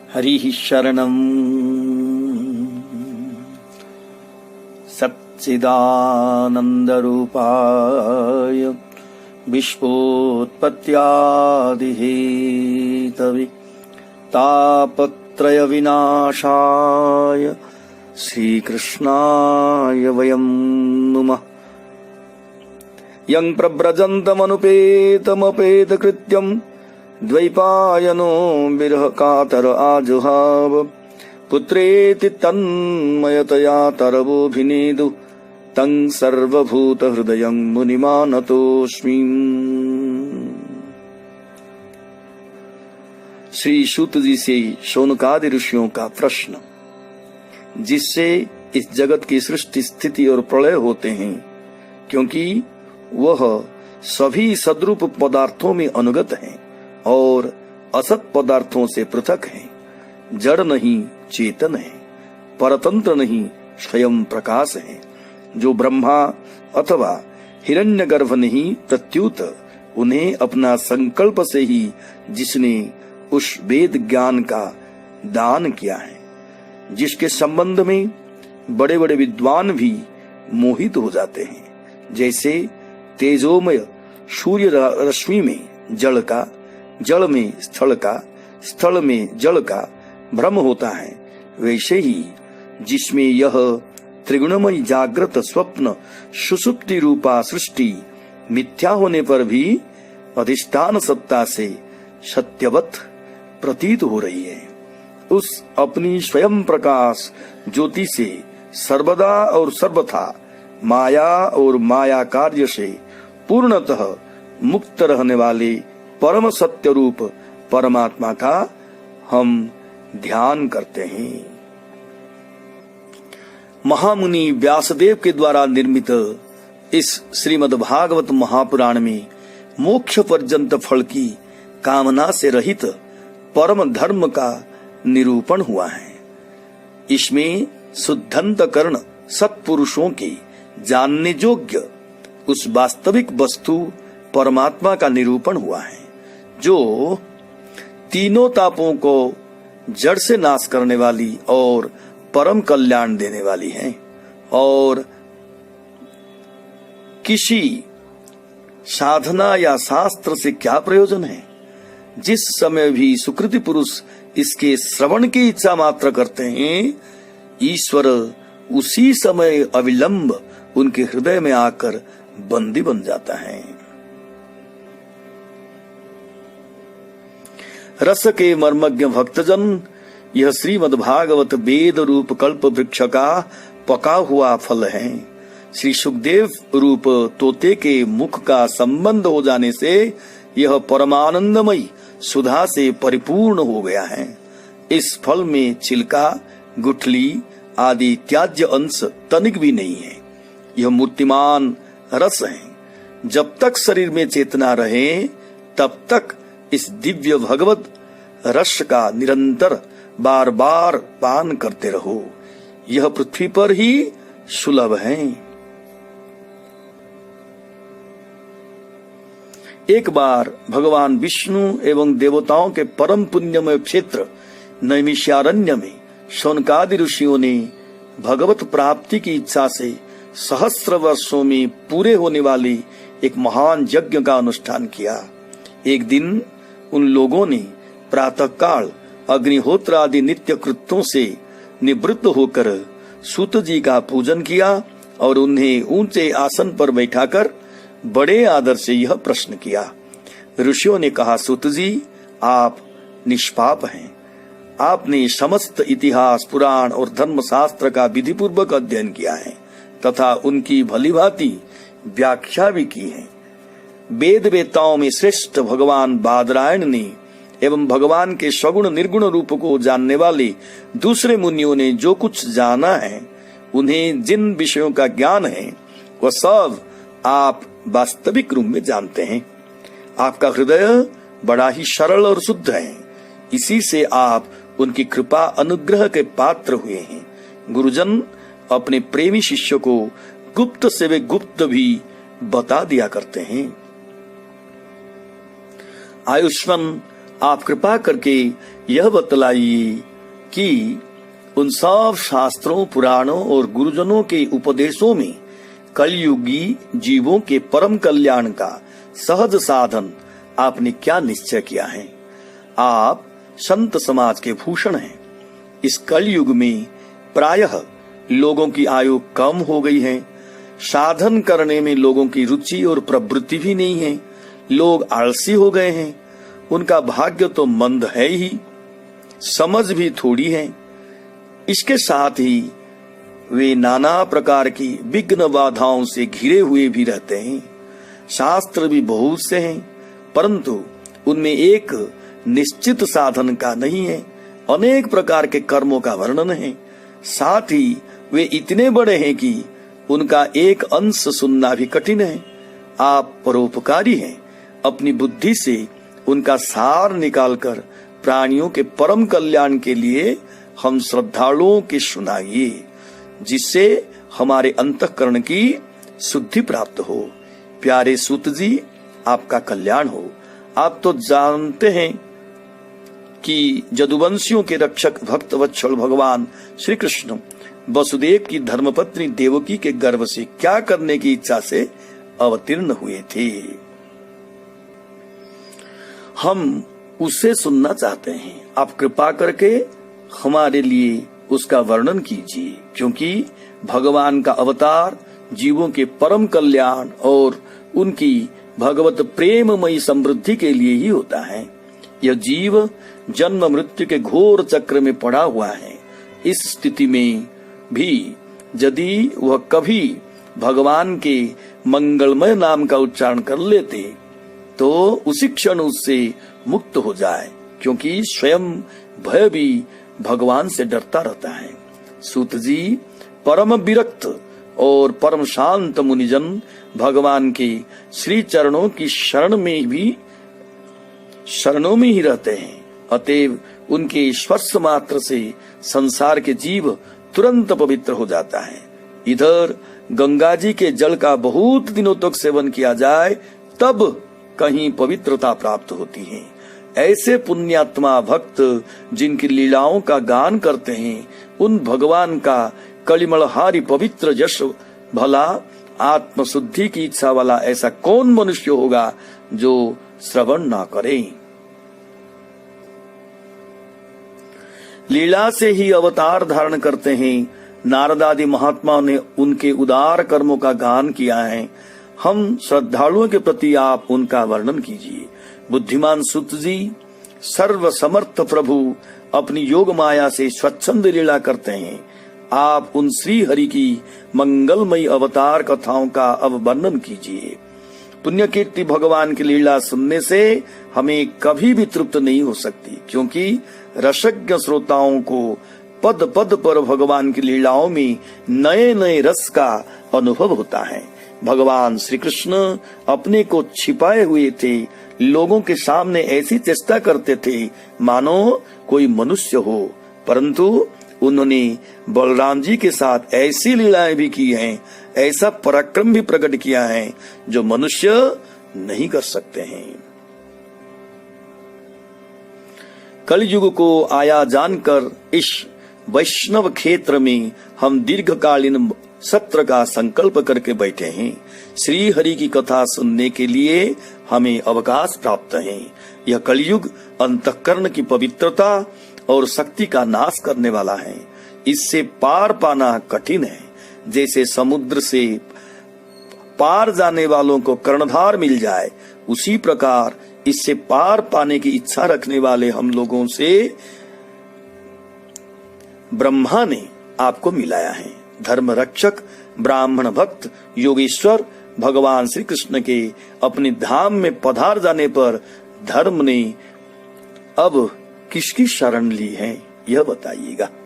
हरिः शरणम् सच्चिदानन्दरूपाय विश्वोत्पत्त्यादिहेतवे तापत्रयविनाशाय श्रीकृष्णाय वयं नुमः। यं प्रव्रजन्तमनुपेतमपेतकृत्यं द्वैपायनो विरहकातर आजुहाव पुत्रेति तन्मयतया तरवोऽभिनेदु तं सर्वभूतहृदयं मुनिमानतोऽस्मि। श्री सूत जी से शौनकादि ऋषियों का प्रश्न, जिससे इस जगत की सृष्टि स्थिति और प्रलय होते हैं, क्योंकि वह सभी सद्रूप पदार्थों में अनुगत हैं और असत पदार्थों से पृथक हैं, जड़ नहीं चेतन है, परतंत्र नहीं स्वयं प्रकाश है, जो ब्रह्मा अथवा हिरण्यगर्भ नहीं प्रत्युत उन्हें अपना संकल्प से ही जिसने उस वेद ज्ञान का दान किया है, जिसके संबंध में बड़े बड़े विद्वान भी मोहित हो जाते हैं। जैसे तेजोमय सूर्य रश्मि में जल का, जल में स्थल का, स्थल में जल का भ्रम होता है, वैसे ही जिसमें यह त्रिगुणमय जागृत स्वप्न सुषुप्ति रूपा सृष्टि मिथ्या होने पर भी अधिष्ठान सत्ता से सत्यवत प्रतीत हो रही है, उस अपनी स्वयं प्रकाश ज्योति से सर्वदा और सर्वथा माया और माया कार्य से पूर्णतः मुक्त रहने वाले परम सत्य रूप परमात्मा का हम ध्यान करते हैं। महामुनि व्यासदेव के द्वारा निर्मित इस श्रीमद् भागवत महापुराण में मोक्ष पर्यंत फल की कामना से रहित परम धर्म का निरूपण हुआ है। इसमें शुद्धंतकरण सत्पुरुषों के जानने योग्य उस वास्तविक वस्तु परमात्मा का निरूपण हुआ है, जो तीनों तापों को जड़ से नाश करने वाली और परम कल्याण देने वाली है। और किसी साधना या शास्त्र से क्या प्रयोजन है, जिस समय भी सुकृति पुरुष इसके श्रवण की इच्छा मात्र करते हैं, ईश्वर उसी समय अविलंब उनके हृदय में आकर बंदी बन जाता है। रस के मर्मज्ञ भक्तजन, यह श्रीमद् भागवत वेद रूप कल्प वृक्ष का पका हुआ फल है। श्री सुखदेव रूप तोते के मुख का संबंध हो जाने से यह परमानंदमयी सुधा से परिपूर्ण हो गया है। इस फल में छिलका, गुठली आदि त्याज्य अंश तनिक भी नहीं है। यह मूर्तिमान रस है। जब तक शरीर में चेतना रहे, तब तक इस दिव्य भगवत रस का निरंतर बार बार पान करते रहो। यह पृथ्वी पर ही सुलभ है। एक बार भगवान विष्णु एवं देवताओं के परम पुण्यमय क्षेत्र नैमिषारण्य में शौनकादि ऋषियों ने भगवत प्राप्ति की इच्छा से सहस्र वर्षों में पूरे होने वाली एक महान यज्ञ का अनुष्ठान किया। एक दिन उन लोगों ने प्रातःकाल अग्निहोत्र आदि नित्य कृत्यों से निवृत्त होकर सूत जी का पूजन किया और उन्हें ऊंचे आसन पर बैठाकर बड़े आदर से यह प्रश्न किया। ऋषियों ने कहा, सूत जी, आप निष्पाप हैं। आपने समस्त इतिहास, पुराण और धर्मशास्त्र का विधि पूर्वक अध्ययन किया है तथा उनकी भलीभांति व्याख्या भी की है। वेद वेताओं में श्रेष्ठ भगवान बादरायण ने एवं भगवान के सगुण निर्गुण रूप को जानने वाले दूसरे मुनियों ने जो कुछ जाना है, उन्हें जिन विषयों का ज्ञान है, वह सब आप वास्तविक रूप में जानते हैं। आपका हृदय बड़ा ही सरल और शुद्ध है, इसी से आप उनकी कृपा अनुग्रह के पात्र हुए हैं। गुरुजन अपने प्रेमी शिष्य को गुप्त से वे गुप्त भी बता दिया करते हैं। आयुष्मान आप कृपा करके यह बतलाइए कि उन सब शास्त्रों, पुराणों और गुरुजनों के उपदेशों में कलयुगी जीवों के परम कल्याण का सहज साधन आपने क्या निश्चय किया है। आप संत समाज के भूषण हैं। इस कलयुग में प्रायः लोगों की आयु कम हो गई है। साधन करने में लोगों की रुचि और प्रवृत्ति भी नहीं है। लोग आलसी हो गए हैं। उनका भाग्य तो मंद है ही, समझ भी थोड़ी है। इसके साथ ही वे नाना प्रकार की विघ्न बाधाओं से घिरे हुए भी रहते हैं। शास्त्र भी बहुत से हैं, परंतु उनमें एक निश्चित साधन का नहीं है। अनेक प्रकार के कर्मों का वर्णन है। साथ ही वे इतने बड़े हैं कि उनका एक अंश सुनना भी कठिन है। आप परोपकारी हैं। अपनी बुद्धि से उनका सार निकालकर प्राणियों के परम कल्याण के लिए हम श्रद्धालुओं के सुनाइए, जिससे हमारे अंतःकरण की शुद्धि प्राप्त हो। प्यारे सूत जी, आपका कल्याण हो। आप तो जानते हैं कि जदुवंशियों के रक्षक भक्त वत्सल भगवान श्री कृष्ण वसुदेव की धर्मपत्नी देवकी के गर्भ से क्या करने की इच्छा से अवतीर्ण हुए थे। हम उससे सुनना चाहते हैं। आप कृपा करके हमारे लिए उसका वर्णन कीजिए, क्योंकि भगवान का अवतार जीवों के परम कल्याण और उनकी भगवत प्रेममयी समृद्धि के लिए ही होता है। यह जीव जन्म मृत्यु के घोर चक्र में पड़ा हुआ है। इस स्थिति में भी यदि वह कभी भगवान के मंगलमय नाम का उच्चारण कर लेते तो उसी क्षण उससे मुक्त हो जाए, क्योंकि स्वयं भय भी भगवान से डरता रहता है। सूत जी, परम विरक्त और परम शांत मुनिजन भगवान के श्री चरणों की शरणों में ही रहते हैं। अतएव उनके स्पर्श मात्र से संसार के जीव तुरंत पवित्र हो जाता है। इधर गंगा जी के जल का बहुत दिनों तक सेवन किया जाए तब कहीं पवित्रता प्राप्त होती है। ऐसे पुण्यात्मा भक्त जिनकी लीलाओं का गान करते हैं, उन भगवान का कलिमलहारी पवित्र यश भला आत्म शुद्धि की इच्छा वाला ऐसा कौन मनुष्य होगा जो श्रवण ना करे। लीला से ही अवतार धारण करते हैं। नारद आदि महात्माओं ने उनके उदार कर्मों का गान किया है। हम श्रद्धालुओं के प्रति आप उनका वर्णन कीजिए। बुद्धिमान सुत जी, सर्व समर्थ प्रभु अपनी योग माया से स्वच्छंद लीला करते हैं। आप उन श्री हरि की मंगलमयी अवतार कथाओं का अब वर्णन कीजिए। पुण्य कीर्ति भगवान की लीला सुनने से हमें कभी भी तृप्त नहीं हो सकती, क्योंकि रसज्ञ श्रोताओं को पद पद पर भगवान की लीलाओं में नए नए रस का अनुभव होता है। भगवान श्री कृष्ण अपने को छिपाए हुए थे। लोगों के सामने ऐसी चेष्टा करते थे मानो कोई मनुष्य हो, परंतु उन्होंने बलराम जी के साथ ऐसी लीलाएं भी की हैं, ऐसा पराक्रम भी प्रकट किया है जो मनुष्य नहीं कर सकते हैं। कलयुग को आया जानकर इस वैष्णव क्षेत्र में हम दीर्घकालीन सत्र का संकल्प करके बैठे हैं। श्री हरि की कथा सुनने के लिए हमें अवकाश प्राप्त है। यह कलयुग अंतःकरण की पवित्रता और शक्ति का नाश करने वाला है। इससे पार पाना कठिन है। जैसे समुद्र से पार जाने वालों को कर्णधार मिल जाए, उसी प्रकार इससे पार पाने की इच्छा रखने वाले हम लोगों से ब्रह्मा ने आपको मिलाया है। धर्म रक्षक, ब्राह्मण भक्त, योगेश्वर भगवान श्री कृष्ण के अपने धाम में पधार जाने पर धर्म ने अब किसकी शरण ली है, यह बताइएगा।